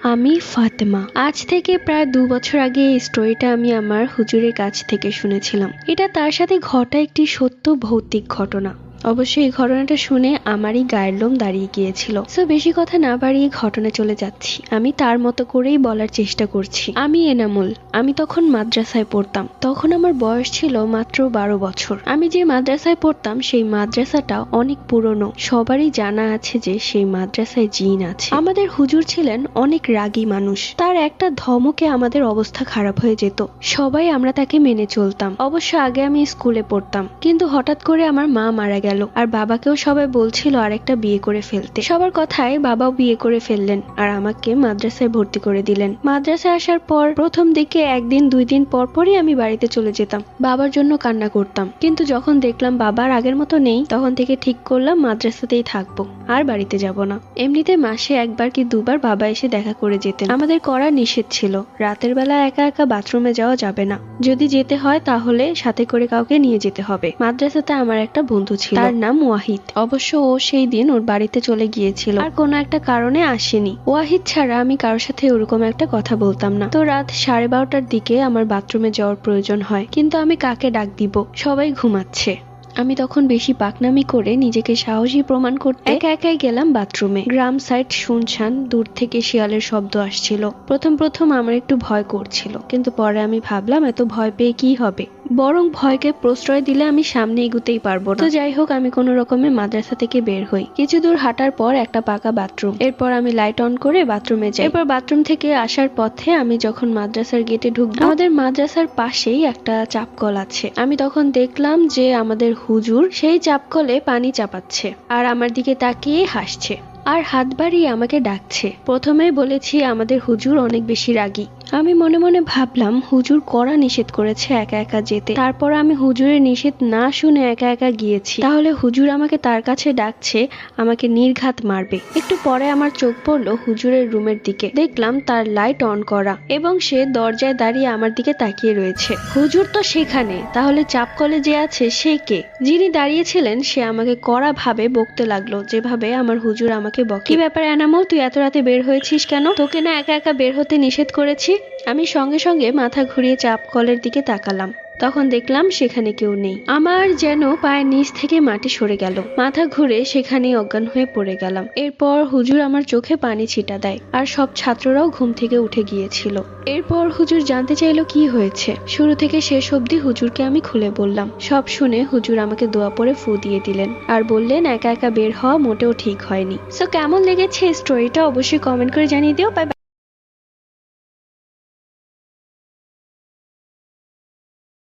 আমি ফাতেমা। আজ থেকে প্রায় ২ বছর আগে এই স্টোরিটা আমি আমার হুজুরের কাছ থেকে শুনেছিলাম। এটা তার সাথে ঘটা একটি সত্য ভৌতিক ঘটনা। অবশ্যই এই ঘটনাটা শুনে আমারই গায়ের লোম দাঁড়িয়ে গিয়েছিল। সো বেশি কথা না বাড়িয়ে ঘটনা চলে যাচ্ছি। আমি তার মতো করেই বলার চেষ্টা করছি। আমি এনামুল। আমি তখন মাদ্রাসায় পড়তাম। তখন আমার বয়স ছিল মাত্র ১২ বছর। আমি যে মাদ্রাসায় পড়তাম সেই মাদ্রাসাটা অনেক পুরনো। সবারই জানা আছে যে সেই মাদ্রাসায় জিন আছে। আমাদের হুজুর ছিলেন অনেক রাগী মানুষ। তার একটা ধমকে আমাদের অবস্থা খারাপ হয়ে যেত। সবাই আমরা তাকে মেনে চলতাম। অবশ্য আগে আমি স্কুলে পড়তাম, কিন্তু হঠাৎ করে আমার মা মারা গেল আর বাবাকেও সবাই বলছিল আরেকটা বিয়ে করে ফেলতে। সবার কথায় বাবাও বিয়ে করে ফেললেন আর আমাকে মাদ্রাসায় ভর্তি করে দিলেন। মাদ্রাসায় আসার পর প্রথম দিকে ১ দিন ২ দিন পর পরই আমি বাড়িতে চলে যেতাম। বাবার জন্য কান্না করতাম, কিন্তু যখন দেখলাম বাবার আগের মতো নেই তখন থেকে ঠিক করলাম মাদ্রাসাতেই থাকবো, আর বাড়িতে যাব না। এমনিতে মাসে ১ বার কি ২ বার বাবা এসে দেখা করে যেতেন। আমাদের করা নিষেধ ছিল, রাতের বেলা একা একা বাথরুমে যাওয়া যাবে না। যদি যেতে হয় তাহলে সাথে করে কাউকে নিয়ে যেতে হবে। মাদ্রাসাতে আমার একটা বন্ধু ছিল, তার নাম ওয়াহিদ। অবশ্য ও সেই দিন ওর বাড়িতে চলে গিয়েছিল আর কোনো একটা কারণে আসেনি। ওয়াহিদ ছাড়া আমি কারোর সাথে ওরকম একটা কথা বলতাম না। তো রাত 12:30টার দিকে আমার বাথরুমে যাওয়ার প্রয়োজন হয়, কিন্তু আমি কাকে ডাক দিব? সবাই ঘুমাচ্ছে। আমি তখন বেশি পাকনামি করে নিজেকে সাহসী প্রমাণ করতে একা একাই গেলাম বাথরুমে। গ্রাম সাইড শুনশান, দূর থেকে শিয়ালের শব্দ আসছিল। প্রথম আমার একটু ভয় করছিল, কিন্তু পরে আমি ভাবলাম এত ভয় পেয়ে কি হবে, বরং ভয়কে প্রশ্রয় দিলে আমি সামনে এগুতেই পারবো না। তো যাই হোক, আমি কোনো রকমে মাদ্রাসা থেকে বের হই। কিছু দূর হাঁটার পর একটা পাকা বাথরুম। এরপর আমি লাইট অন করে বাথরুমে যাই। এরপর বাথরুম থেকে আসার পথে আমি যখন মাদ্রাসার গেটে ঢুকবো, আমাদের মাদ্রাসার পাশেই একটা চাপকল আছে। আমি তখন দেখলাম যে আমাদের হুজুর সেই চাপকলে পানি চাপাচ্ছে আর আমার দিকে তাকিয়ে হাসছে আর হাত বাড়িয়ে আমাকে ডাকছে। প্রথমেই বলেছি আমাদের হুজুর অনেক বেশি রাগী। আমি মনে মনে ভাবলাম হুজুর কড়া নিষেধ করেছে একা একা যেতে, তারপর আমি হুজুরের নিষেধ না শুনে একা একা গিয়েছি। তাহলে হুজুর আমাকে তার কাছে ডাকছে, আমাকে নির্ঘাত মারবে। একটু পরে আমার চোখ পড়লো হুজুরের রুমের দিকে। দেখলাম তার লাইট অন করা এবং সে দরজায় দাঁড়িয়ে আমার দিকে তাকিয়ে রয়েছে। হুজুর তো সেখানে, তাহলে চাপকলে যে আছে সে কে? যিনি দাঁড়িয়েছিলেন সে আমাকে কড়া ভাবে বকতে লাগলো, যেভাবে আমার হুজুর আমাকে বকে। কি ব্যাপার এনামুল, তুই এত রাতে বের হয়েছিস কেন? তোকে না একা একা বের হতে নিষেধ করেছি? আমি সঙ্গে সঙ্গে মাথা ঘুরিয়ে চাপ কলের দিকে তাকালাম। তখন দেখলাম সেখানে কেউ নেই। আমার যেন পায়ের নিচ থেকে মাটি সরে গেল। মাথা ঘুরে সেখানেই অজ্ঞান হয়ে পড়ে গেলাম। এরপর হুজুর আমার চোখে পানি ছিটা দেয় আর সব ছাত্ররাও ঘুম থেকে উঠে গিয়েছিল। এরপর হুজুর জানতে চাইলো কি হয়েছে। শুরু থেকে শেষ অবধি হুজুরকে আমি খুলে বললাম। সব শুনে হুজুর আমাকে দোয়া পড়ে ফু দিয়ে দিলেন আর বললেন একা একা বের হওয়া মোটেও ঠিক হয়নি। সো কেমন লেগেছে স্টোরিটা অবশ্যই কমেন্ট করে জানিয়ে দিও। Bye bye.